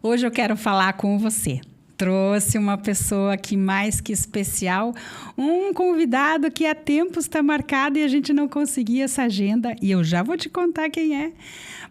Hoje eu quero falar com você. Trouxe uma pessoa aqui mais que especial, um convidado que há tempos está marcado e a gente não conseguia essa agenda. E eu já vou te contar quem é.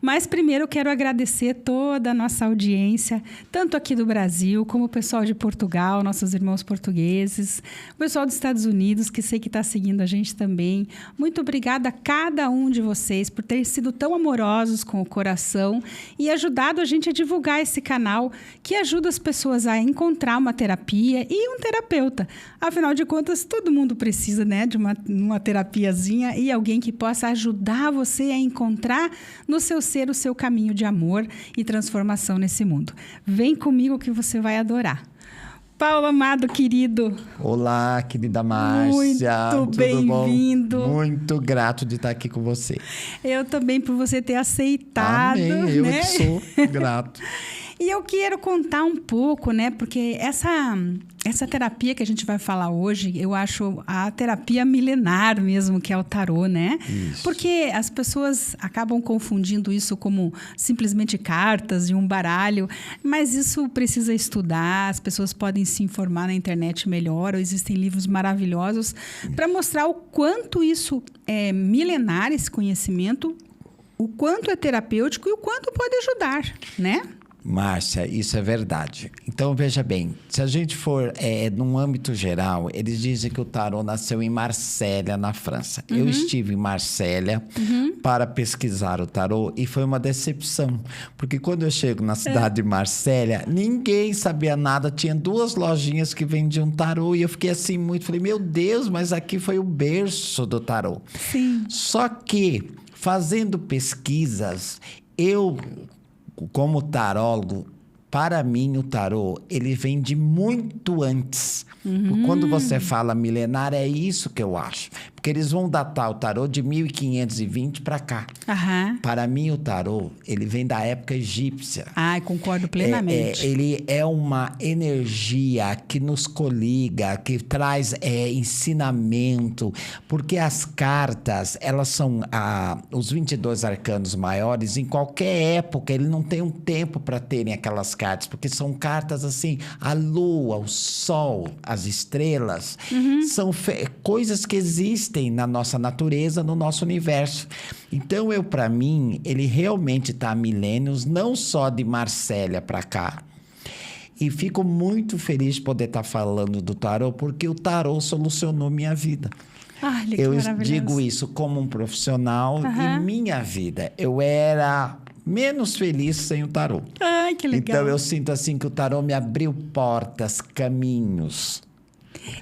Mas primeiro eu quero agradecer toda a nossa audiência, tanto aqui do Brasil, como o pessoal de Portugal, nossos irmãos portugueses, o pessoal dos Estados Unidos, que sei que está seguindo a gente também. Muito obrigada a cada um de vocês por terem sido tão amorosos com o coração e ajudado a gente a divulgar esse canal que ajuda as pessoas a encontrar uma terapia e um terapeuta. Afinal de contas, todo mundo precisa, né, de uma terapiazinha e alguém que possa ajudar você a encontrar no seu ser o seu caminho de amor e transformação nesse mundo. Vem comigo que você vai adorar. Paulo Amado, querido. Olá, querida Márcia. Muito bem-vindo. Muito grato de estar aqui com você. Eu também por você ter aceitado. Amém, eu né? que sou grato. E eu quero contar um pouco, né? Porque essa terapia que a gente vai falar hoje, eu acho a terapia milenar mesmo, que é o tarô, né? Isso. Porque as pessoas acabam confundindo isso como simplesmente cartas de um baralho, mas isso precisa estudar, as pessoas podem se informar na internet melhor, ou existem livros maravilhosos para mostrar o quanto isso é milenar, esse conhecimento, o quanto é terapêutico e o quanto pode ajudar, né? Márcia, isso é verdade. Então, veja bem, se a gente for num âmbito geral, eles dizem que o tarô nasceu em Marsella, na França. Eu estive em Marsella para pesquisar o tarô e foi uma decepção. Porque quando eu chego na cidade de Marsella, ninguém sabia nada. Tinha 2 lojinhas que vendiam tarô e eu fiquei assim muito... Falei, meu Deus, mas aqui foi o berço do tarô. Sim. Só que, fazendo pesquisas, eu... Como tarólogo, para mim o tarô, ele vem de muito antes. Quando você fala milenar, é isso que eu acho. Porque eles vão datar o tarô de 1520 para cá. Aham. Para mim, o tarô, ele vem da época egípcia. Ai, concordo plenamente. Ele é uma energia que nos coliga, que traz ensinamento, porque as cartas, elas são os 22 arcanos maiores, em qualquer época, ele não tem um tempo para terem aquelas cartas, porque são cartas assim, a lua, o sol, as estrelas, são coisas que existem na nossa natureza, no nosso universo. Então, para mim, ele realmente está há milênios, não só de Marsella para cá. E fico muito feliz de poder estar falando do tarô, porque o tarô solucionou minha vida. Olha, que Eu maravilhoso. digo isso como um profissional e minha vida. Eu era menos feliz sem o tarô. Ai, que legal. Então, eu sinto assim que o tarô me abriu portas, caminhos.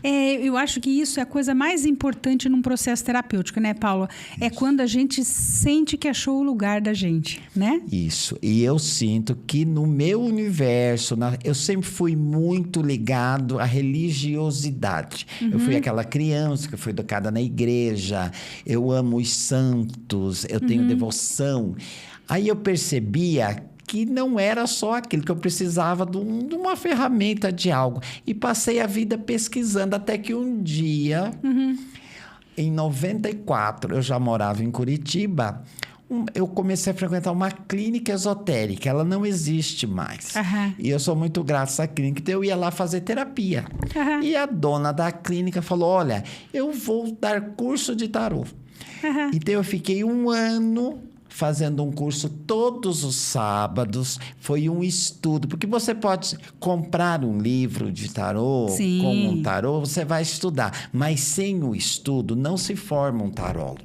Eu acho que isso é a coisa mais importante num processo terapêutico, né, Paulo? É quando a gente sente que achou o lugar da gente, né? Isso. E eu sinto que no meu universo, eu sempre fui muito ligado à religiosidade. Eu fui aquela criança que foi educada na igreja, eu amo os santos, eu tenho devoção. Aí eu percebia que não era só aquilo, que eu precisava de uma ferramenta de algo. E passei a vida pesquisando, até que um dia, em 94, eu já morava em Curitiba, eu comecei a frequentar uma clínica esotérica. Ela não existe mais. E eu sou muito grato a essa clínica, então eu ia lá fazer terapia. E a dona da clínica falou, olha, eu vou dar curso de tarô. Então eu fiquei 1 ano... fazendo um curso todos os sábados, foi um estudo, porque você pode comprar um livro de tarô, Sim. com um tarô, você vai estudar, mas sem o estudo não se forma um tarólogo.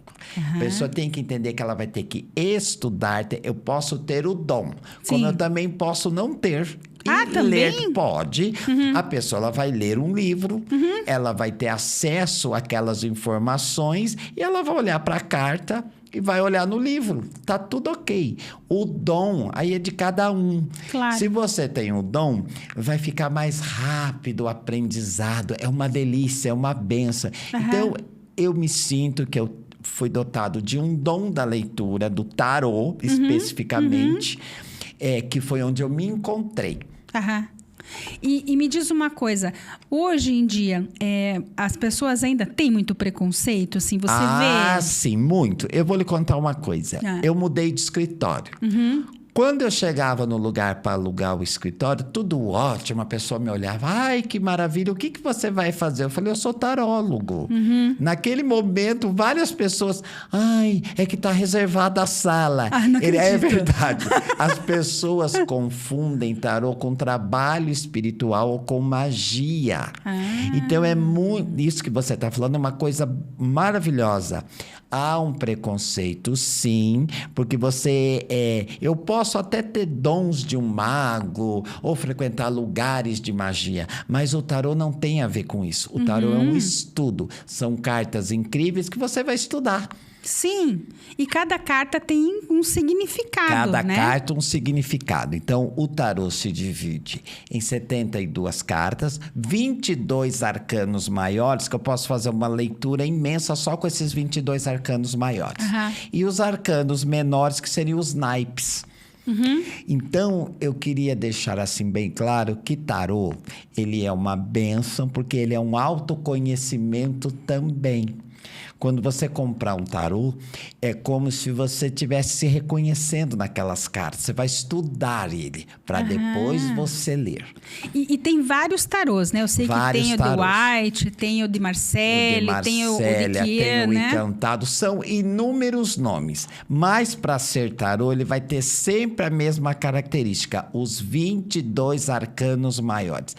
A pessoa tem que entender que ela vai ter que estudar, eu posso ter o dom, como eu também posso não ter. E ler pode. A pessoa ela vai ler um livro, ela vai ter acesso àquelas informações e ela vai olhar para a carta e vai olhar no livro. Tá tudo ok. O dom aí é de cada um. Claro. Se você tem o dom, vai ficar mais rápido o aprendizado. É uma delícia, é uma benção. Então, eu me sinto que eu fui dotado de um dom da leitura, do tarô, especificamente, que foi onde eu me encontrei. E me diz uma coisa, hoje em dia, as pessoas ainda têm muito preconceito, assim, você vê? Sim, muito. Eu vou lhe contar uma coisa. Eu mudei de escritório. Quando eu chegava no lugar para alugar o escritório, tudo ótimo, a pessoa me olhava, ai, que maravilha, o que você vai fazer? Eu falei, eu sou tarólogo. Naquele momento, várias pessoas, ai, é que está reservada a sala. Não É verdade. As pessoas confundem tarô com trabalho espiritual ou com magia. Então, é muito... Isso que você está falando é uma coisa maravilhosa. Há um preconceito, sim, porque eu posso até ter dons de um mago ou frequentar lugares de magia, mas o tarô não tem a ver com isso. O tarô é um estudo. São cartas incríveis que você vai estudar. Sim, e cada carta tem um significado, Cada né? carta um significado. Então, o tarô se divide em 72 cartas, 22 arcanos maiores, que eu posso fazer uma leitura imensa só com esses 22 arcanos maiores. E os arcanos menores, que seriam os naipes. Então, eu queria deixar assim bem claro que tarô, ele é uma bênção, porque ele é um autoconhecimento também. Quando você comprar um tarô, é como se você estivesse se reconhecendo naquelas cartas. Você vai estudar ele, para depois você ler. E tem vários tarôs, né? Eu sei Vários que tem tarôs. o de White, tem o de Marcelle, tem o de Kier, tem o né? Encantado. São inúmeros nomes. Mas, para ser tarô, ele vai ter sempre a mesma característica. Os 22 arcanos maiores.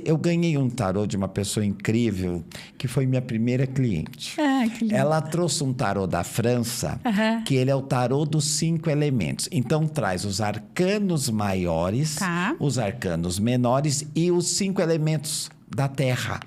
Eu ganhei um tarô de uma pessoa incrível, que foi minha primeira cliente. Que lindo. Ela trouxe um tarô da França, que ele é o tarô dos 5 elementos. Então, traz os arcanos maiores, os arcanos menores e os 5 elementos da Terra.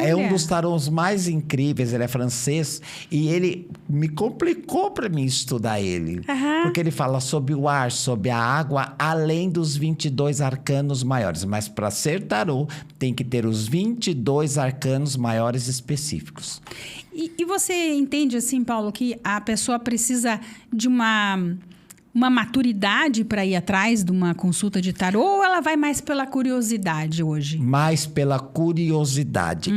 É um dos tarôs mais incríveis, ele é francês, e ele me complicou para mim estudar ele. Porque ele fala sobre o ar, sobre a água, além dos 22 arcanos maiores. Mas para ser tarô, tem que ter os 22 arcanos maiores específicos. E você entende, assim, Paulo, que a pessoa precisa de uma maturidade para ir atrás de uma consulta de tarô, ou ela vai mais pela curiosidade hoje? Mais pela curiosidade.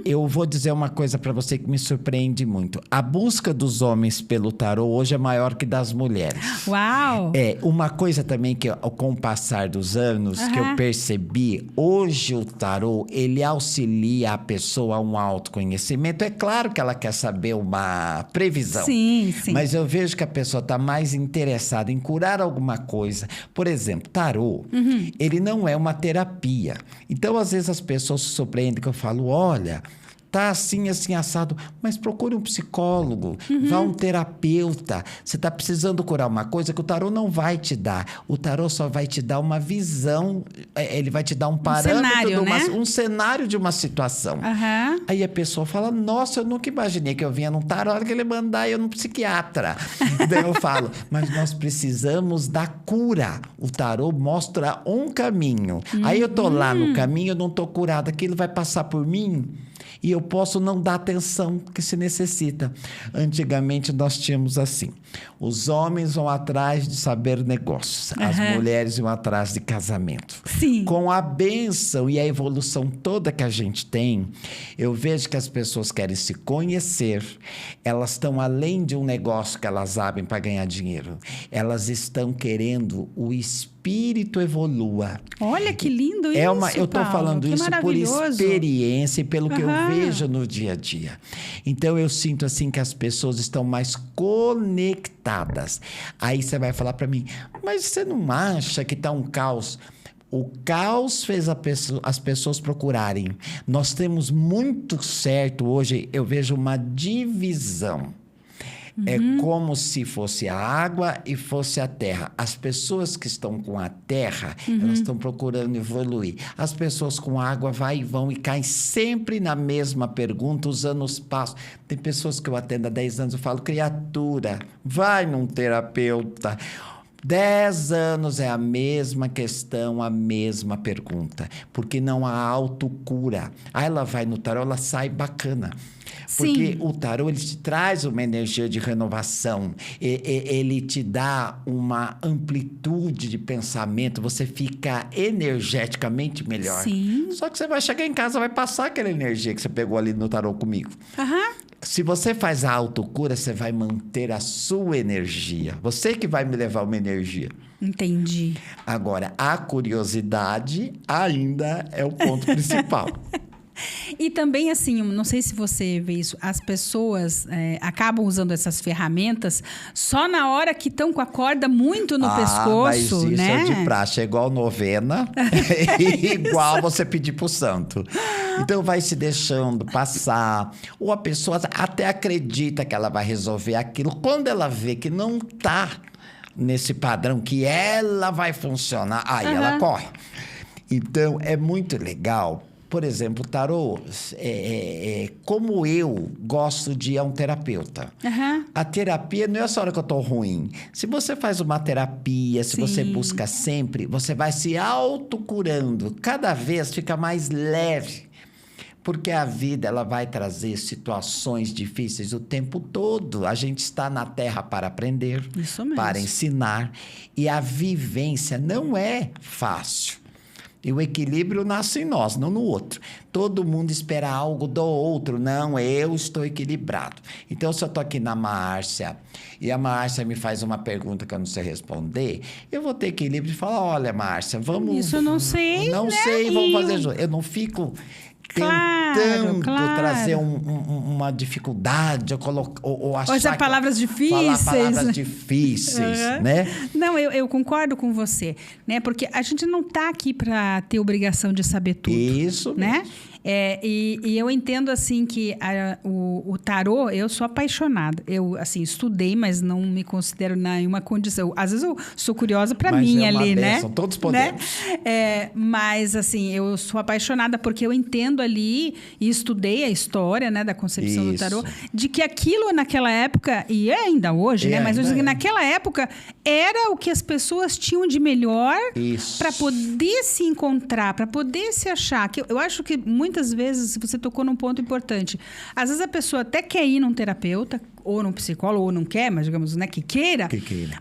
Eu vou dizer uma coisa para você que me surpreende muito. A busca dos homens pelo tarô hoje é maior que das mulheres. Uau! Uma coisa também que, com o passar dos anos, que eu percebi, hoje o tarô, ele auxilia a pessoa a um autoconhecimento. É claro que ela quer saber uma previsão. Sim. Mas eu vejo que a pessoa está mais interessada em curar alguma coisa. Por exemplo, tarô, ele não é uma terapia. Então, às vezes, as pessoas se surpreendem que eu falo, olha, tá assim, assim, assado, mas procure um psicólogo, vá a um terapeuta. Você está precisando curar uma coisa que o tarô não vai te dar. O tarô só vai te dar uma visão, ele vai te dar um parâmetro, um cenário de uma situação. Aí a pessoa fala, nossa, eu nunca imaginei que eu vinha num tarô, que ele mandar eu num psiquiatra. Daí eu falo, mas nós precisamos da cura. O tarô mostra um caminho. Aí eu tô lá no caminho, eu não tô curada, aquilo vai passar por mim e eu posso não dar a atenção que se necessita. Antigamente nós tínhamos assim, os homens vão atrás de saber negócios, as mulheres vão atrás de casamento. Sim. Com a bênção e a evolução toda que a gente tem, eu vejo que as pessoas querem se conhecer, elas estão além de um negócio que elas abrem para ganhar dinheiro, elas estão querendo o espírito evolua. Olha que lindo isso, Eu estou falando isso por experiência e pelo que eu vejo no dia a dia. Então, eu sinto assim que as pessoas estão mais conectadas. Aí você vai falar para mim, mas você não acha que está um caos? O caos fez as pessoas procurarem. Nós temos muito certo hoje, eu vejo uma divisão. É como se fosse a água e fosse a terra. As pessoas que estão com a terra, elas estão procurando evoluir. As pessoas com a água vão e caem sempre na mesma pergunta, os anos passam. Tem pessoas que eu atendo há 10 anos, eu falo, criatura, vai num terapeuta. 10 anos é a mesma questão, a mesma pergunta. Porque não há autocura. Aí ela vai no tarô, ela sai bacana. Porque o tarô, ele te traz uma energia de renovação. Ele te dá uma amplitude de pensamento. Você fica energeticamente melhor. Sim. Só que você vai chegar em casa, vai passar aquela energia que você pegou ali no tarô comigo. Se você faz a autocura, você vai manter a sua energia. Você que vai me levar uma energia. Entendi. Agora, a curiosidade ainda é o ponto principal. E também, assim, não sei se você vê isso, as pessoas acabam usando essas ferramentas só na hora que estão com a corda muito no pescoço, mas isso né? é de praxe, é igual novena, igual você pedir pro santo. Então, vai se deixando passar, ou a pessoa até acredita que ela vai resolver aquilo. Quando ela vê que não tá nesse padrão, que ela vai funcionar, aí ela corre. Então, é muito legal. Por exemplo, tarô, como eu gosto de ir a um terapeuta. A terapia não é só hora que eu estou ruim. Se você faz uma terapia, se você busca sempre, você vai se autocurando. Cada vez fica mais leve. Porque a vida ela vai trazer situações difíceis o tempo todo. A gente está na Terra para aprender, para ensinar. E a vivência não é fácil. E o equilíbrio nasce em nós, não no outro. Todo mundo espera algo do outro. Não, eu estou equilibrado. Então, se eu estou aqui na Márcia e a Márcia me faz uma pergunta que eu não sei responder, eu vou ter equilíbrio e falar, olha, Márcia, vamos... Isso eu não sei, Não sei, vamos fazer junto. Eu não fico... tentando trazer uma dificuldade ou achar... Ou já palavras difíceis. Falar palavras difíceis, né? Não, eu concordo com você, né? Porque a gente não está aqui para ter obrigação de saber tudo. Isso né? mesmo. E eu entendo, assim, que o tarô, eu sou apaixonada. Eu, assim, estudei, mas não me considero nenhuma condição. Às vezes eu sou curiosa para mim ali, né? Todos podemos. Mas, assim, eu sou apaixonada porque eu entendo ali e estudei a história, né, da concepção do tarô, de que aquilo naquela época, e é ainda hoje, né? Mas eu digo que naquela época era o que as pessoas tinham de melhor para poder se encontrar, para poder se achar. Que eu acho que muitas vezes você tocou num ponto importante. Às vezes a pessoa até quer ir num terapeuta, ou num psicólogo, ou não quer, mas digamos, né, que queira.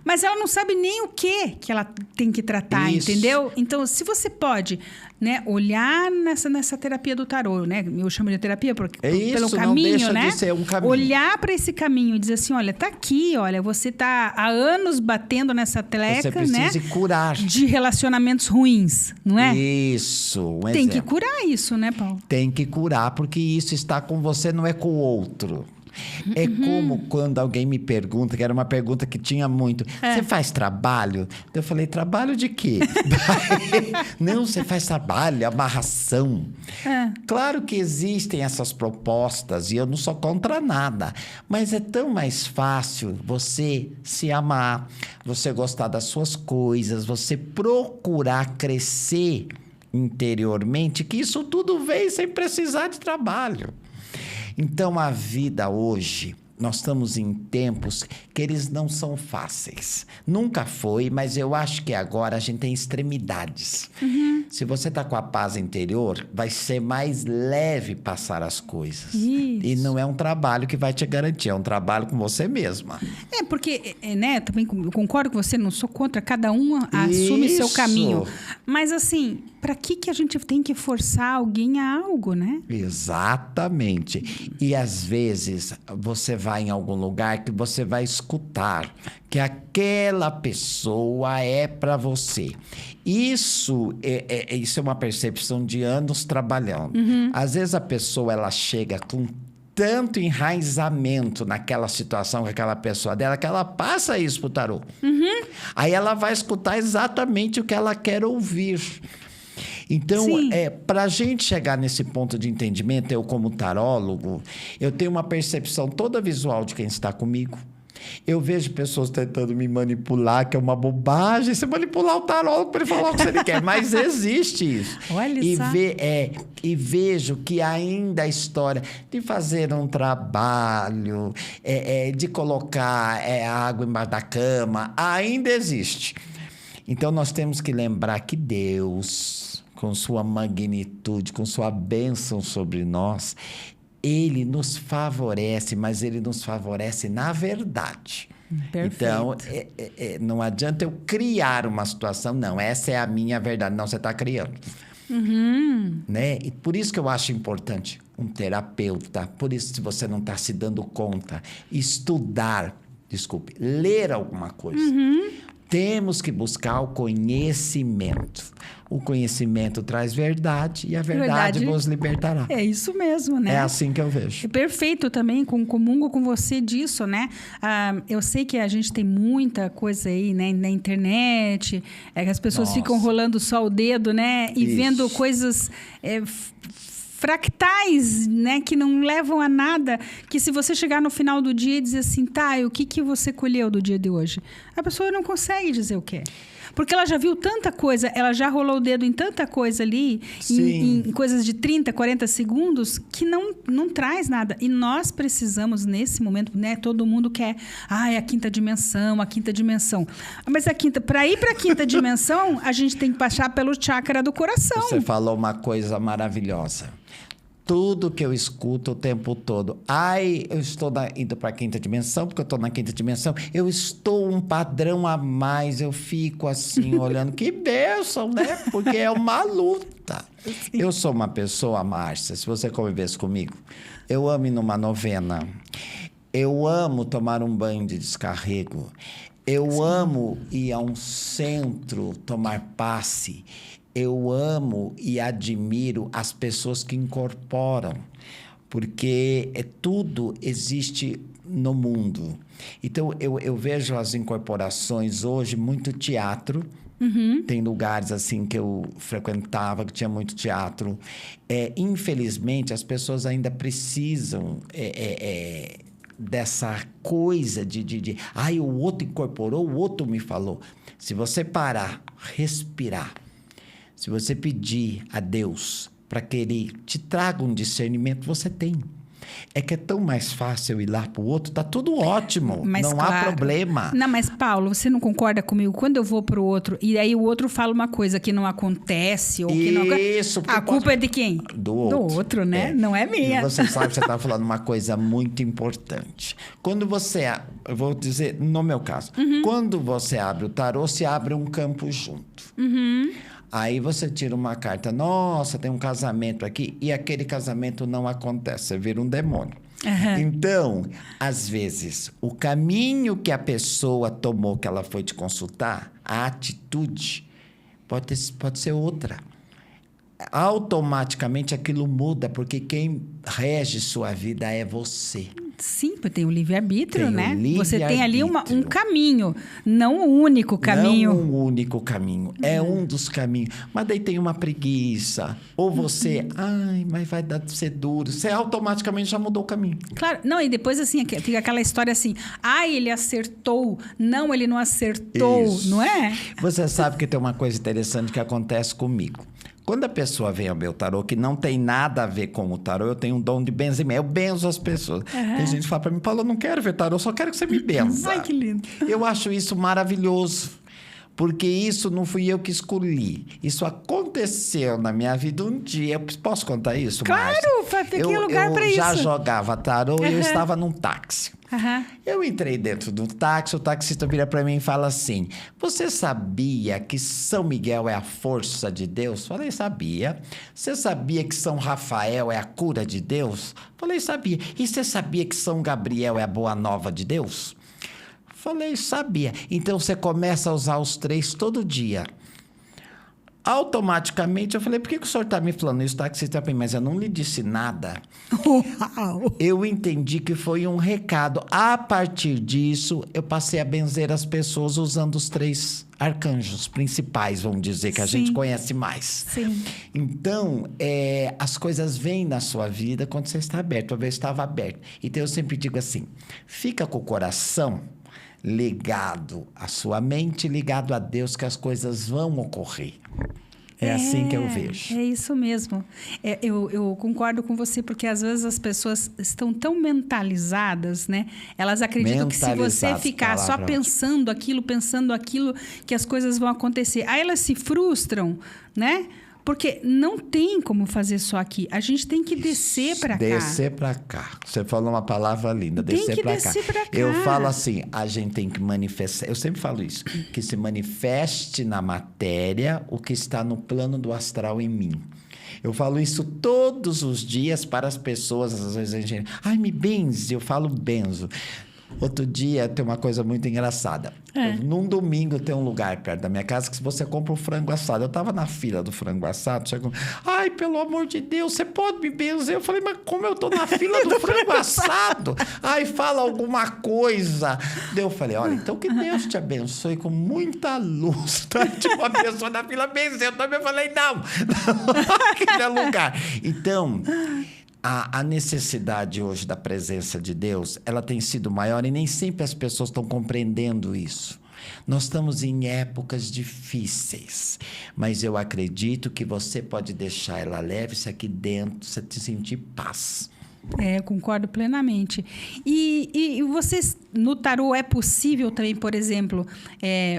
Mas ela não sabe nem o que ela tem que tratar, entendeu? Então, se você pode, né, olhar nessa terapia do tarô, né? Eu chamo de terapia pelo caminho, não deixa né? de ser um caminho. Olhar para esse caminho e dizer assim, olha, tá aqui, olha, você tá há anos batendo nessa tecla, você precisa curar de relacionamentos ruins, não é? Isso, tem que curar isso, né, Paulo? Tem que curar, porque isso está com você, não é com o outro. É como quando alguém me pergunta, que era uma pergunta que tinha muito, você faz trabalho? Eu falei, trabalho de quê? Não, você faz trabalho, amarração. Claro que existem essas propostas e eu não sou contra nada, mas é tão mais fácil você se amar, você gostar das suas coisas, você procurar crescer interiormente, que isso tudo vem sem precisar de trabalho. Então, a vida hoje, nós estamos em tempos que eles não são fáceis. Nunca foi, mas eu acho que agora a gente tem extremidades. Se você está com a paz interior, vai ser mais leve passar as coisas. E não é um trabalho que vai te garantir, é um trabalho com você mesma. Porque, né, também eu concordo com você, não sou contra, cada um assume seu caminho. Mas, assim, para que a gente tem que forçar alguém a algo, né? Exatamente. E, às vezes, você vai em algum lugar que você vai escutar que aquela pessoa é para você. Isso é uma percepção de anos trabalhando. Às vezes, a pessoa ela chega com tanto enraizamento naquela situação com aquela pessoa dela, que ela passa isso pro tarô. Aí ela vai escutar exatamente o que ela quer ouvir. Então, para a gente chegar nesse ponto de entendimento, eu como tarólogo, eu tenho uma percepção toda visual de quem está comigo. Eu vejo pessoas tentando me manipular, que é uma bobagem. Você manipular o tarólogo para ele falar o que ele quer. Mas existe isso. Olha só. E vejo que ainda a história de fazer um trabalho, de colocar água embaixo da cama, ainda existe. Então, nós temos que lembrar que Deus, com sua magnitude, com sua bênção sobre nós, Ele nos favorece, mas Ele nos favorece na verdade. Perfeito. Então, não adianta eu criar uma situação. Não, essa é a minha verdade. Não, você está criando. Né? E por isso que eu acho importante um terapeuta. Por isso, se você não está se dando conta, ler alguma coisa. Temos que buscar o conhecimento. O conhecimento traz verdade e a verdade vos libertará. É isso mesmo, né? É assim que eu vejo. Perfeito também, comungo com você disso, né? Eu sei que a gente tem muita coisa aí, né, na internet, que as pessoas ficam rolando só o dedo, né? E vendo coisas fractais, né, que não levam a nada, que se você chegar no final do dia e dizer assim, tá, o que você colheu do dia de hoje? A pessoa não consegue dizer o que é. Porque ela já viu tanta coisa, ela já rolou o dedo em tanta coisa ali, em coisas de 30, 40 segundos, que não traz nada. E nós precisamos, nesse momento, né, todo mundo quer, a quinta dimensão. Mas para ir para a quinta dimensão, a gente tem que passar pelo chakra do coração. Você falou uma coisa maravilhosa. Tudo que eu escuto o tempo todo. Eu estou indo para a quinta dimensão, porque eu estou na quinta dimensão. Eu estou um padrão a mais. Eu fico assim, olhando. Que bênção, né? Porque é uma luta. Eu sou uma pessoa, Márcia, se você convivesse comigo, eu amo ir numa novena. Eu amo tomar um banho de descarrego. Eu amo ir a um centro tomar passe. Eu amo e admiro as pessoas que incorporam, porque tudo existe no mundo. Então, eu vejo as incorporações hoje, muito teatro. Tem lugares assim que eu frequentava, que tinha muito teatro. Infelizmente, as pessoas ainda precisam dessa coisa de o outro incorporou, o outro me falou. Se você parar, respirar, se você pedir a Deus para que Ele te traga um discernimento, você tem. É que é tão mais fácil ir lá para o outro, tá tudo ótimo, não há problema. Não, mas Paulo, você não concorda comigo? Quando eu vou para o outro, e aí o outro fala uma coisa que não acontece, ou que não... Isso. A culpa é de quem? Do outro, né? Não é minha. E você sabe que você está falando uma coisa muito importante. Quando você... Eu vou dizer, no meu caso, quando você abre o tarô, você abre um campo junto. Aí você tira uma carta, nossa, tem um casamento aqui, e aquele casamento não acontece, você vira um demônio. Então, às vezes, o caminho que a pessoa tomou, que ela foi te consultar, a atitude, pode ser outra. Automaticamente aquilo muda, porque quem rege sua vida é você. Sim, porque tem o livre-arbítrio, né? Você tem livre-arbítrio. ali um caminho, não o único caminho. Não o único caminho, é um dos caminhos. Mas daí tem uma preguiça. Ou você, mas vai ser duro. Você automaticamente já mudou o caminho. Claro, não, e depois assim, fica aquela história assim, ele acertou, não, ele não acertou, Isso. não é? Você sabe que tem uma coisa interessante que acontece comigo. Quando a pessoa vem ao meu tarô, que não tem nada a ver com o tarô, eu tenho um dom de benzimento. Eu benzo as pessoas. Tem gente que fala para mim, Paulo, eu não quero ver tarô, eu só quero que você me benza. Ai, que lindo. Eu acho isso maravilhoso. Porque isso não fui eu que escolhi. Isso aconteceu na minha vida um dia. Eu posso contar isso, Claro, tem lugar para isso. Eu já jogava tarô e eu estava num táxi. Eu entrei dentro do táxi, o taxista vira para mim e fala assim, você sabia que São Miguel é a força de Deus? Falei, sabia. Você sabia que São Rafael é a cura de Deus? Falei, sabia. E você sabia que São Gabriel é a boa nova de Deus? Falei, sabia. Então, você começa a usar os 3 todo dia. Automaticamente, eu falei, por que o senhor está me falando isso? Taxista, mas eu não lhe disse nada. Uau! Eu entendi que foi um recado. A partir disso, eu passei a benzer as pessoas usando os 3 arcanjos principais, vamos dizer, que a gente conhece mais. Sim. Então, as coisas vêm na sua vida quando você está aberto. Eu estava aberto. Então, eu sempre digo assim, fica com o coração ligado à sua mente, ligado a Deus, que as coisas vão ocorrer. É assim que eu vejo. É isso mesmo. Eu concordo com você, porque às vezes as pessoas estão tão mentalizadas, né? Elas acreditam que se você ficar só pensando aquilo, que as coisas vão acontecer. Aí elas se frustram, né? Porque não tem como fazer só aqui. A gente tem que descer para cá. Descer para cá. Você falou uma palavra linda, descer para cá. Eu falo assim, a gente tem que manifestar. Eu sempre falo isso, que se manifeste na matéria o que está no plano do astral em mim. Eu falo isso todos os dias para as pessoas. Às vezes a gente... Ai, me benze. Eu falo benzo. Outro dia tem uma coisa muito engraçada. Num domingo tem um lugar perto da minha casa que você compra um frango assado. Eu estava na fila do frango assado. Chegou, ai, pelo amor de Deus, você pode me benzer? Eu falei, mas como eu estou na fila do frango assado? Ai, fala alguma coisa. Daí eu falei, olha, então que Deus te abençoe com muita luz. Tá? Tipo, uma pessoa na fila benzeu. Também eu falei, não aquele é lugar. Então... A necessidade hoje da presença de Deus, ela tem sido maior e nem sempre as pessoas estão compreendendo isso. Nós estamos em épocas difíceis, mas eu acredito que você pode deixar ela leve se aqui dentro você te sentir paz. Eu concordo plenamente. E vocês, no tarô, é possível também, por exemplo,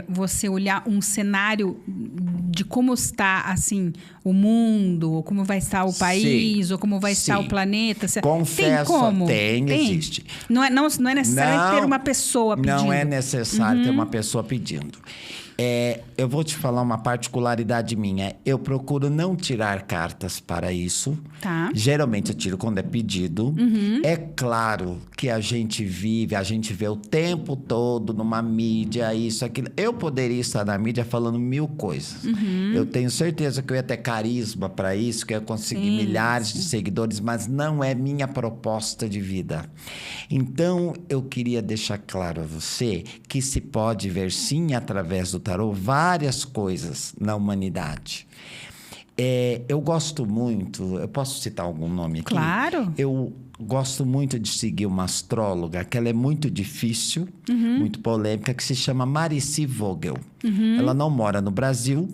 você olhar um cenário de como está, assim, o mundo, ou como vai estar o país, ou como vai estar o planeta? Confesso, existe. Não é necessário ter uma pessoa pedindo. Não é necessário ter uma pessoa pedindo. Eu vou te falar uma particularidade minha. Eu procuro não tirar cartas para isso. Tá. Geralmente eu tiro quando é pedido. É claro que a gente vê o tempo todo numa mídia, isso, aquilo. Eu poderia estar na mídia falando 1000 coisas. Eu tenho certeza que eu ia ter carisma para isso, que eu ia conseguir milhares de seguidores, mas não é minha proposta de vida. Então, eu queria deixar claro a você que se pode ver, sim, através do tarô, várias coisas na humanidade. Eu gosto muito... Eu posso citar algum nome aqui? Claro. Eu gosto muito de seguir uma astróloga, que ela é muito difícil, muito polêmica, que se chama Marici Vogel. Ela não mora no Brasil,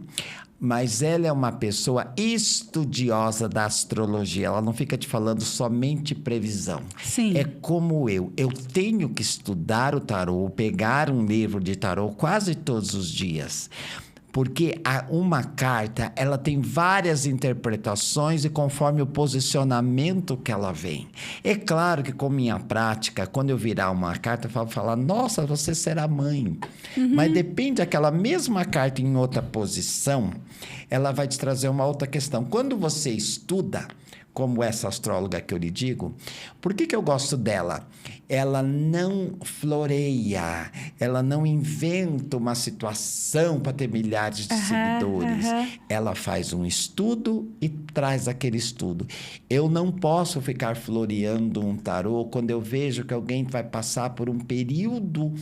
mas ela é uma pessoa estudiosa da astrologia. Ela não fica te falando somente previsão. Sim. É como eu. Eu tenho que estudar o tarô, pegar um livro de tarô quase todos os dias. Porque uma carta, ela tem várias interpretações e conforme o posicionamento que ela vem. É claro que com minha prática, quando eu virar uma carta, eu vou falar, nossa, você será mãe. Mas depende daquela mesma carta em outra posição, ela vai te trazer uma outra questão. Quando você estuda, como essa astróloga que eu lhe digo, por que eu gosto dela? Ela não floreia, ela não inventa uma situação para ter milhares de seguidores. Ela faz um estudo e traz aquele estudo. Eu não posso ficar floreando um tarô quando eu vejo que alguém vai passar por um período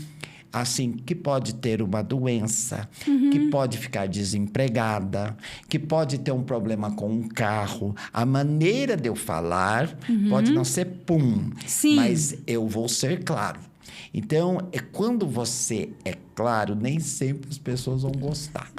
assim, que pode ter uma doença, que pode ficar desempregada, que pode ter um problema com um carro. A maneira de eu falar pode não ser pum, mas eu vou ser claro. Então, quando você é claro, nem sempre as pessoas vão gostar.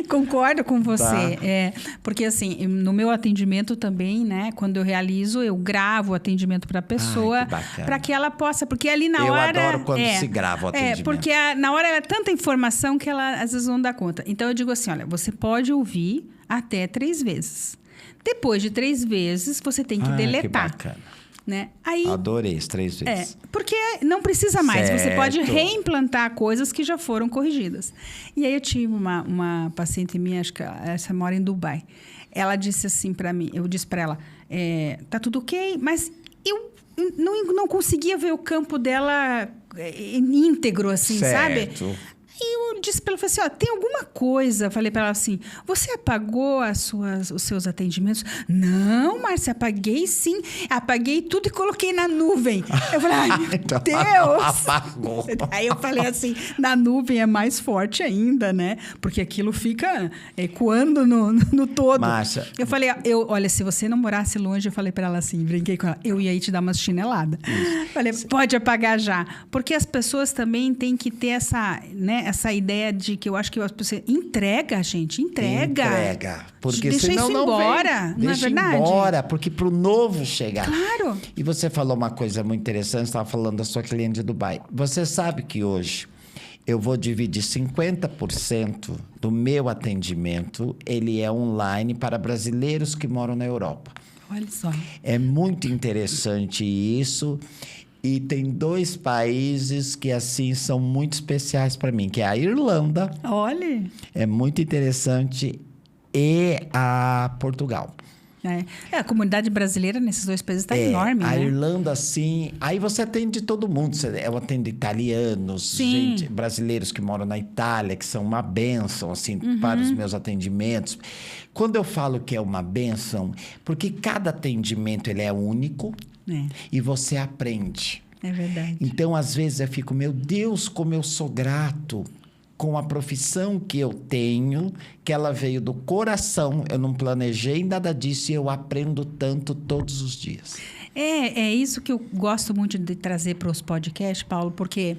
Concordo com você. Tá. Porque, assim, no meu atendimento também, né? Quando eu realizo, eu gravo o atendimento para a pessoa. Para que ela possa... Porque ali na hora... Eu adoro quando se grava o atendimento. Porque na hora é tanta informação que ela, às vezes, não dá conta. Então, eu digo assim, olha, você pode ouvir até 3 vezes. Depois de 3 vezes, você tem que deletar. Que bacana. Né? Aí, adorei as 3 vezes. Porque não precisa mais. Certo. Você pode reimplantar coisas que já foram corrigidas. E aí eu tive uma paciente minha, acho que essa mora em Dubai. Ela disse assim para mim, eu disse para ela, tá tudo ok, mas eu não conseguia ver o campo dela íntegro, assim, certo. sabe? E eu disse para ela, falei assim, tem alguma coisa? Falei para ela assim, você apagou os seus atendimentos? Não, Márcia, apaguei sim. Apaguei tudo e coloquei na nuvem. Eu falei, ai, meu Deus! Apagou. Aí eu falei assim, na nuvem é mais forte ainda, né? Porque aquilo fica ecoando no todo. Márcia. Eu falei, olha, se você não morasse longe, eu falei para ela assim, brinquei com ela, eu ia aí te dar umas chineladas. Falei, pode apagar já. Porque as pessoas também têm que ter essa ideia de que eu acho que as pessoas... Entrega, gente, entrega. Porque deixa senão isso não embora, vem. não é verdade? Deixa embora, porque pro novo chegar. Claro. E você falou uma coisa muito interessante, você estava falando da sua cliente de Dubai. Você sabe que hoje eu vou dividir 50% do meu atendimento, ele é online para brasileiros que moram na Europa. Olha só. É muito interessante isso. E tem 2 países que, assim, são muito especiais para mim, que é a Irlanda. Olha. É muito interessante. e a Portugal. A comunidade brasileira nesses 2 países está enorme, a né? Irlanda, assim... Aí você atende todo mundo. Eu atendo italianos, gente, brasileiros que moram na Itália, que são uma bênção, assim, para os meus atendimentos. Quando eu falo que é uma bênção, porque cada atendimento ele é único e você aprende. É verdade. Então, às vezes, eu fico, meu Deus, como eu sou grato com a profissão que eu tenho, que ela veio do coração, eu não planejei nada disso e eu aprendo tanto todos os dias. É isso que eu gosto muito de trazer para os podcasts, Paulo, porque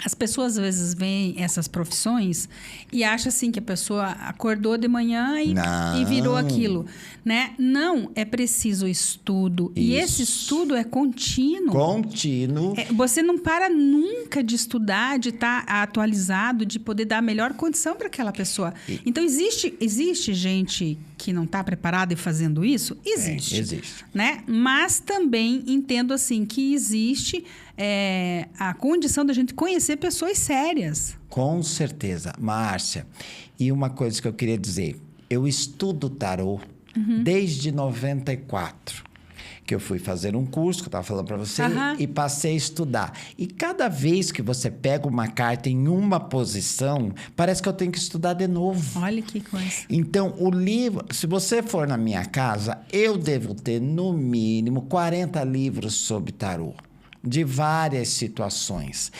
as pessoas às vezes veem essas profissões e acham assim que a pessoa acordou de manhã e virou aquilo, né? Não, é preciso estudo. Isso. E esse estudo é contínuo. Contínuo. Você não para nunca de estudar, de estar atualizado, de poder dar a melhor condição para aquela pessoa. Então, existe gente que não está preparada e fazendo isso? Existe. Existe. Né? Mas também entendo assim que existe a condição da gente conhecer pessoas sérias. Com certeza. Márcia, e uma coisa que eu queria dizer. Eu estudo tarô desde 94. Que eu fui fazer um curso, que eu estava falando para você, e passei a estudar. E cada vez que você pega uma carta em uma posição, parece que eu tenho que estudar de novo. Olha que coisa. Então, o livro... Se você for na minha casa, eu devo ter, no mínimo, 40 livros sobre tarô. De várias situações.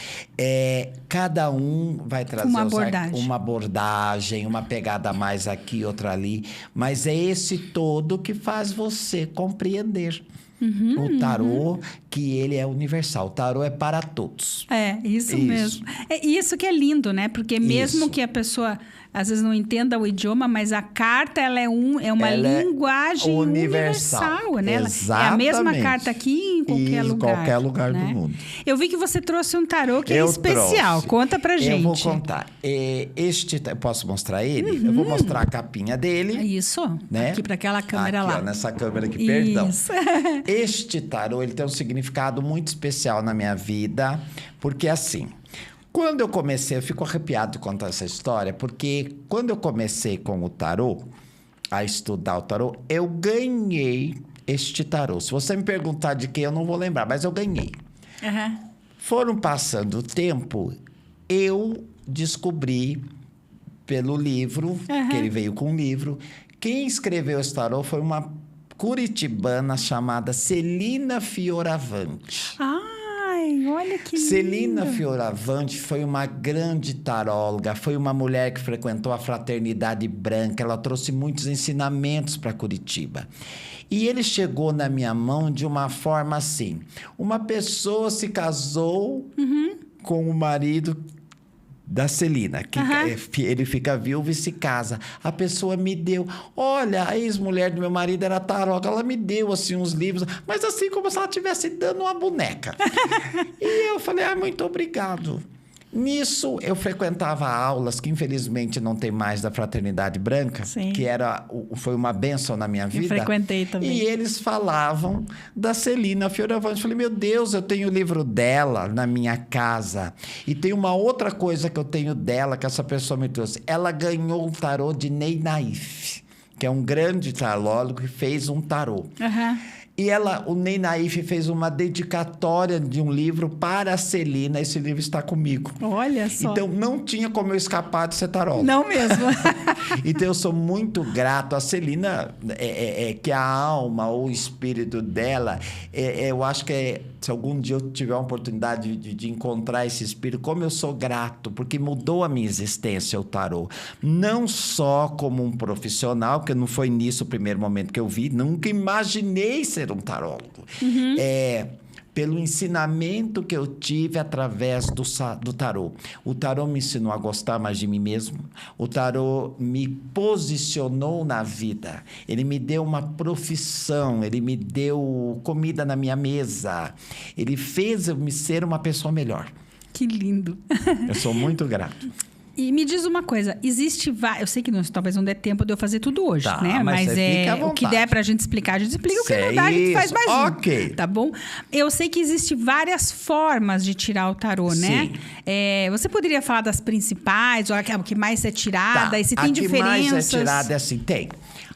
Cada um vai trazer uma abordagem, uma pegada mais aqui, outra ali. Mas é esse todo que faz você compreender. O tarô, que ele é universal. O tarô é para todos. Isso mesmo. É isso que é lindo, né? Porque mesmo que a pessoa, às vezes, não entenda o idioma, mas a carta, ela é uma linguagem universal, né? Exatamente. É a mesma carta aqui em qualquer lugar. Qualquer lugar do mundo. Eu vi que você trouxe um tarô que é especial. Conta pra gente. Eu vou contar. Eu posso mostrar ele? Eu vou mostrar a capinha dele. Isso. Né? Aqui para aquela câmera aqui, lá. Ó, nessa câmera aqui, perdão. Este tarô, ele tem um significado muito especial na minha vida, porque assim, quando eu comecei, eu fico arrepiado de contar essa história, porque quando eu comecei com o tarô, a estudar o tarô, eu ganhei este tarô. Se você me perguntar de quem, eu não vou lembrar, mas eu ganhei. Foram passando o tempo, eu descobri pelo livro, que ele veio com um livro, quem escreveu esse tarô foi uma curitibana chamada Celina Fioravante. Ai, olha que lindo. Celina Fioravante foi uma grande taróloga, foi uma mulher que frequentou a Fraternidade Branca, ela trouxe muitos ensinamentos para Curitiba. E ele chegou na minha mão de uma forma assim, uma pessoa se casou com o marido da Celina, que ele fica viúvo e se casa. A pessoa me deu... Olha, a ex-mulher do meu marido era taróloga, ela me deu, assim, uns livros, mas assim, como se ela estivesse dando uma boneca. E eu falei, muito obrigado. Nisso, eu frequentava aulas, que infelizmente não tem mais, da Fraternidade Branca, que foi uma bênção na minha vida. Eu frequentei também. E eles falavam da Celina Fioravante. Eu falei, meu Deus, eu tenho o livro dela na minha casa. E tem uma outra coisa que eu tenho dela, que essa pessoa me trouxe. Ela ganhou um tarô de Ney Naif, que é um grande tarólogo que fez um tarô. E o Ney Naif fez uma dedicatória de um livro para a Celina. Esse livro está comigo. Olha só. Então, não tinha como eu escapar de ser tarólogo. Não mesmo. Então, eu sou muito grato. A Celina, que a alma ou o espírito dela, eu acho que se algum dia eu tiver a oportunidade de encontrar esse espírito, como eu sou grato, porque mudou a minha existência, o tarô. Não só como um profissional, porque não foi nisso o primeiro momento que eu vi, nunca imaginei ser um tarólogo. Pelo ensinamento que eu tive através do tarô. O tarô me ensinou a gostar mais de mim mesmo. O tarô me posicionou na vida. Ele me deu uma profissão. Ele me deu comida na minha mesa. Ele fez eu me ser uma pessoa melhor. Que lindo. Eu sou muito grato. E me diz uma coisa, eu sei que talvez não dê tempo de eu fazer tudo hoje, Tá, né? mas você fica à o que vontade. der pra gente explicar, a gente explica. O que não dá, a gente faz mais Ok. tá bom? Eu sei que existem várias formas de tirar o tarô, né? Sim. Você poderia falar das principais, ou a que mais é tirada, e se tem a que diferenças? mais é tirada é assim, tem.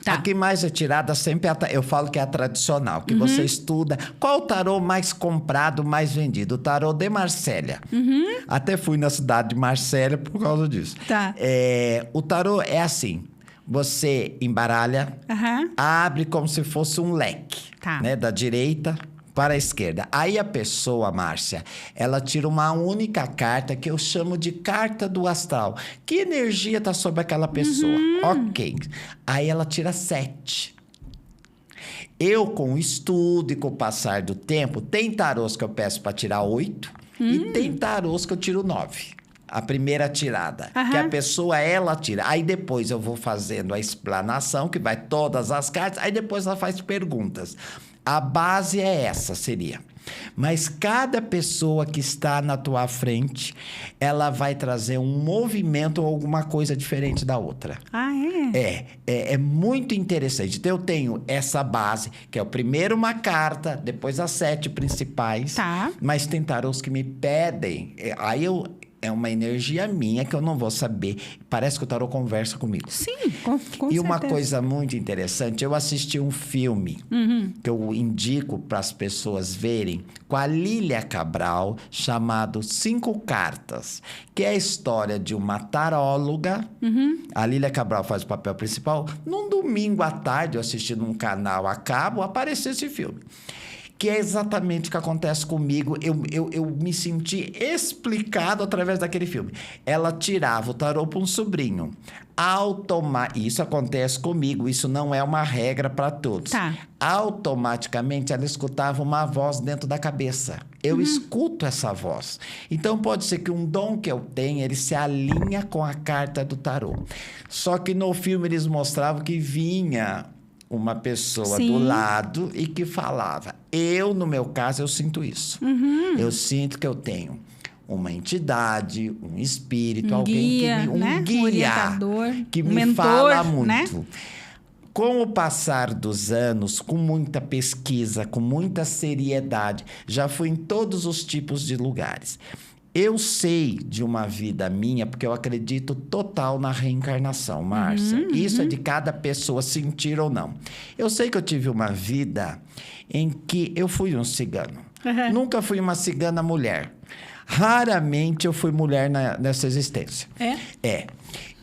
Tá. A que mais é tirada sempre eu falo que é a tradicional, que você estuda. Qual o tarô mais comprado, mais vendido? O tarô de Marsella. Até fui na cidade de Marsella por causa disso. Tá. O tarô é assim, você embaralha, abre como se fosse um leque, Tá. né? Da direita para a esquerda. Aí a pessoa, Márcia, ela tira uma única carta que eu chamo de carta do astral. Que energia está sobre aquela pessoa? Ok. Aí ela tira 7. Eu, com o estudo e com o passar do tempo, tem tarôs que eu peço para tirar 8 e tem tarôs que eu tiro 9. A primeira tirada, que a pessoa, ela tira. Aí depois eu vou fazendo a explanação, que vai todas as cartas, aí depois ela faz perguntas. A base é essa, seria. Mas cada pessoa que está na tua frente, ela vai trazer um movimento ou alguma coisa diferente da outra. Ah, é? É muito interessante. Então, eu tenho essa base, que é o primeiro uma carta, depois as 7 principais. Tá. Mas tem tarôs que me pedem. É uma energia minha que eu não vou saber. Parece que o tarô conversa comigo. Sim, com E uma certeza. coisa muito interessante, eu assisti um filme que eu indico para as pessoas verem, com a Lília Cabral, chamado 5 Cartas, que é a história de uma taróloga. A Lília Cabral faz o papel principal. Num domingo à tarde, eu assisti num canal a cabo, apareceu esse filme. Que é exatamente o que acontece comigo. Eu me senti explicado através daquele filme. Ela tirava o tarô para um sobrinho. Isso acontece comigo, isso não é uma regra para todos. Tá. Automaticamente ela escutava uma voz dentro da cabeça. Eu escuto essa voz. Então pode ser que um dom que eu tenho, ele se alinha com a carta do tarô. Só que no filme eles mostravam que vinha uma pessoa do lado e que falava. No meu caso, eu sinto isso. Eu sinto que eu tenho uma entidade, um espírito, alguém guia, que me... né? guia, Um orientador, que um me mentor, fala muito. né? Com o passar dos anos, com muita pesquisa, com muita seriedade, já fui em todos os tipos de lugares. Eu sei de uma vida minha, porque eu acredito total na reencarnação, Márcia. Isso é de cada pessoa sentir ou não. Eu sei que eu tive uma vida em que eu fui um cigano. Nunca fui uma cigana mulher. Raramente eu fui mulher nessa existência. É.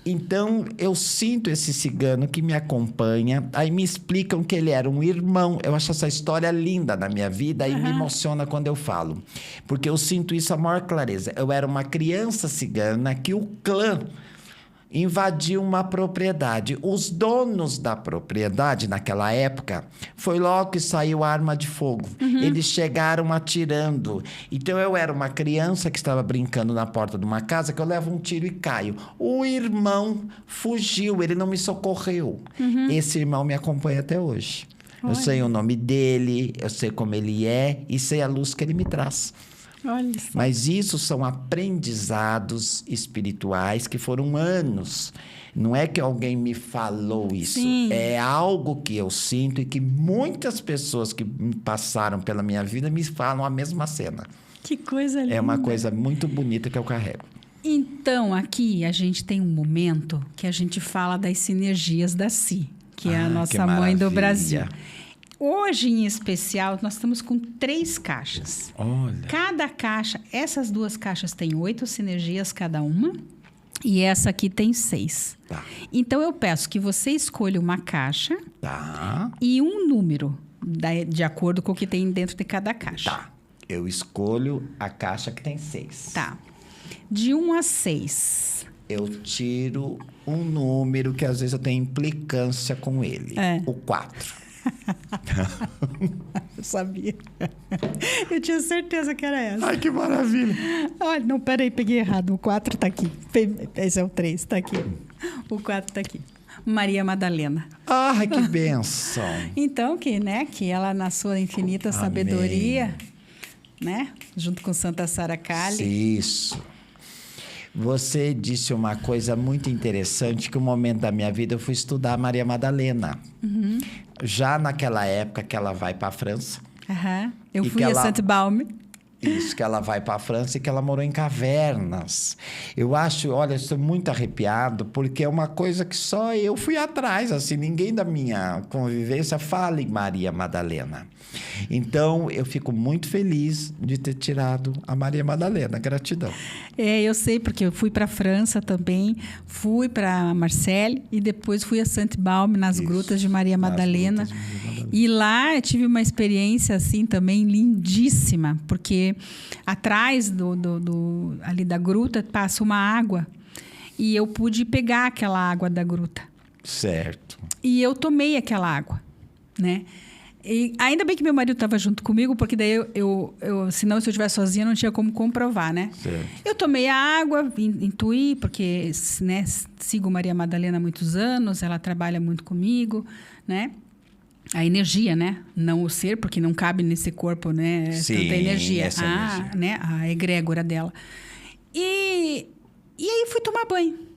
Então, eu sinto esse cigano que me acompanha. Aí me explicam que ele era um irmão. Eu acho essa história linda na minha vida e me emociona quando eu falo. Porque eu sinto isso a maior clareza. Eu era uma criança cigana que o clã invadiu uma propriedade. Os donos da propriedade, naquela época, foi logo que saiu a arma de fogo. Eles chegaram atirando. Então, eu era uma criança que estava brincando na porta de uma casa, que eu levo um tiro e caio. O irmão fugiu, ele não me socorreu. Esse irmão me acompanha até hoje. Eu sei o nome dele, eu sei como ele é e sei a luz que ele me traz. Olha só. Mas isso são aprendizados espirituais que foram anos. Não é que alguém me falou isso. Sim. É algo que eu sinto e que muitas pessoas que passaram pela minha vida me falam a mesma cena. Que coisa linda. É uma coisa muito bonita que eu carrego. Então, aqui a gente tem um momento que a gente fala das sinergias da Si, que é a nossa mãe do Brasil. Hoje, em especial, nós estamos com 3 caixas. Olha. Cada caixa, essas 2 caixas têm 8 sinergias cada uma. E essa aqui tem 6. Tá. Então, eu peço que você escolha uma caixa Tá. e um número, de acordo com o que tem dentro de cada caixa. Tá. Eu escolho a caixa que tem 6. Tá. De 1 a 6. Eu tiro um número que às vezes eu tenho implicância com ele. O 4. Eu sabia. Eu tinha certeza que era essa. Ai, que maravilha. Olha, não, peraí, peguei errado. O 4 tá aqui. Esse é o 3, tá aqui. O 4 tá aqui. Maria Madalena. Ai, que bênção. Então, que ela, na sua infinita sabedoria, né? Junto com Santa Sara Kali. Isso. Você disse uma coisa muito interessante, que um momento da minha vida eu fui estudar a Maria Madalena. Já naquela época que ela vai para a França. Eu fui a Saint-Baume. Isso, que ela vai para a França e que ela morou em cavernas. Eu acho, olha, estou muito arrepiado, porque é uma coisa que só eu fui atrás, assim, ninguém da minha convivência fala em Maria Madalena. Então, eu fico muito feliz de ter tirado a Maria Madalena. Gratidão. Eu sei, porque eu fui para a França também, fui para Marseille e depois fui a Saint-Baume, nas grutas de Maria Madalena. E lá eu tive uma experiência assim também lindíssima, porque atrás ali da gruta passa uma água e eu pude pegar aquela água da gruta. Certo. E eu tomei aquela água, né? E ainda bem que meu marido estava junto comigo, porque daí senão se eu estivesse sozinha não tinha como comprovar, né? Certo. Eu tomei a água, intuí, porque, né, sigo Maria Madalena há muitos anos, ela trabalha muito comigo, né? A energia, né? Não o ser, porque não cabe nesse corpo, né? Sim, tanta energia. essa energia. Né? A egrégora dela. E aí fui tomar banho.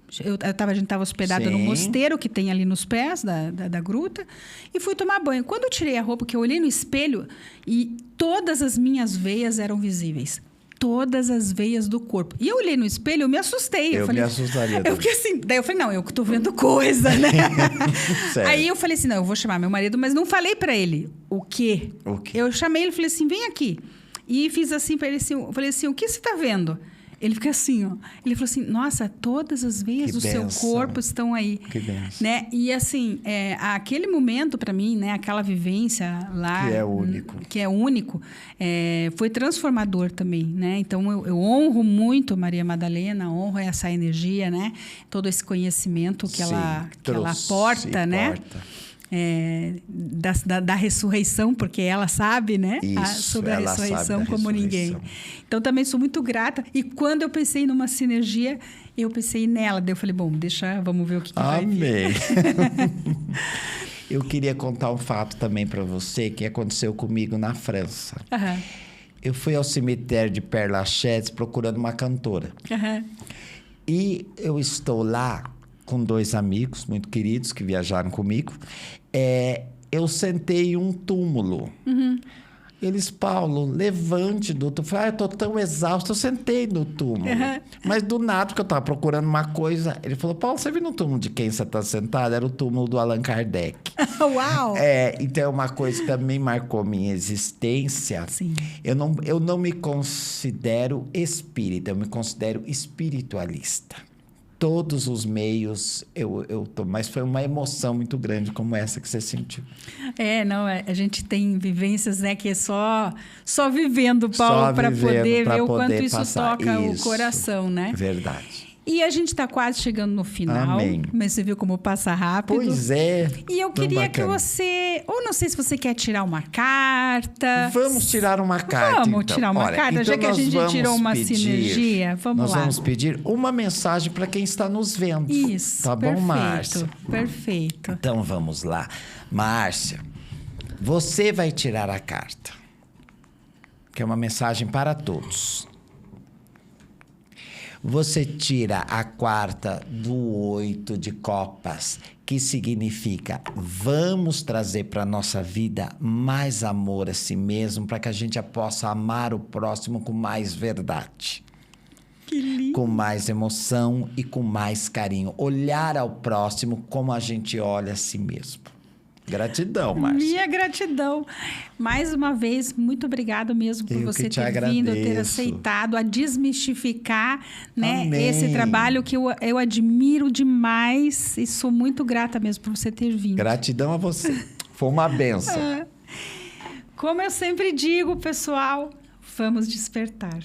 A gente estava hospedada no mosteiro que tem ali nos pés da gruta e fui tomar banho. Quando eu tirei a roupa, que eu olhei no espelho e todas as minhas veias eram visíveis. Todas as veias do corpo. E eu olhei no espelho, eu me assustei. Eu falei, me assustaria. Eu fiquei assim, daí eu falei, não, eu tô vendo coisa, né? Certo. Aí eu falei assim, não, eu vou chamar meu marido, mas não falei pra ele o quê. Eu chamei ele e falei assim, vem aqui. E fiz assim pra ele, assim, eu falei assim, o que você tá vendo? Ele fica assim, ó. Ele falou assim, nossa, todas as veias do seu corpo estão aí. Que benção. Né? E assim, aquele momento para mim, né? Aquela vivência lá... Que é único. Foi transformador também, né? Então, eu honro muito Maria Madalena, honro essa energia, né? Todo esse conhecimento que ela aporta, né? Da ressurreição, porque ela sabe, né? Sobre a ressurreição como ninguém. Então, também sou muito grata. E quando eu pensei numa sinergia, eu pensei nela. Daí eu falei, bom, vamos ver o que vai vir. Amém. Eu queria contar um fato também para você que aconteceu comigo na França. Eu fui ao cemitério de Père Lachaise procurando uma cantora. E eu estou lá com 2 amigos muito queridos que viajaram comigo. Eu sentei em um túmulo. Eles, Paulo, levante do túmulo. Eu falei, eu estou tão exausto. Eu sentei no túmulo. Mas do nada, porque eu estava procurando uma coisa, ele falou, Paulo, você viu no túmulo de quem você está sentado? Era o túmulo do Allan Kardec. Uau! Então, é uma coisa que também marcou minha existência. Sim. Eu não me considero espírita, eu me considero espiritualista. Todos os meios mas foi uma emoção muito grande como essa que você sentiu. A gente tem vivências, né, que é só vivendo, Paulo, para poder ver o quanto isso toca o coração, né? Verdade. E a gente está quase chegando no final. Amém. Mas você viu como passa rápido. Pois é. E eu queria que você... Ou não sei se você quer tirar uma carta. Vamos tirar uma carta, Vamos tirar uma carta, já que a gente tirou uma sinergia. Vamos lá. Nós vamos pedir uma mensagem para quem está nos vendo. Isso, tá bom, Márcia? Perfeito. Então, vamos lá. Márcia, você vai tirar a carta, que é uma mensagem para todos. Você tira a quarta do 8 de copas, que significa vamos trazer para a nossa vida mais amor a si mesmo, para que a gente possa amar o próximo com mais verdade. Que lindo. Com mais emoção e com mais carinho. Olhar ao próximo como a gente olha a si mesmo. Gratidão, Márcia. Minha gratidão. Mais uma vez, muito obrigado mesmo por você ter vindo, ter aceitado a desmistificar, né, esse trabalho que eu admiro demais e sou muito grata mesmo por você ter vindo. Gratidão a você. Foi uma benção. Como eu sempre digo, pessoal, vamos despertar.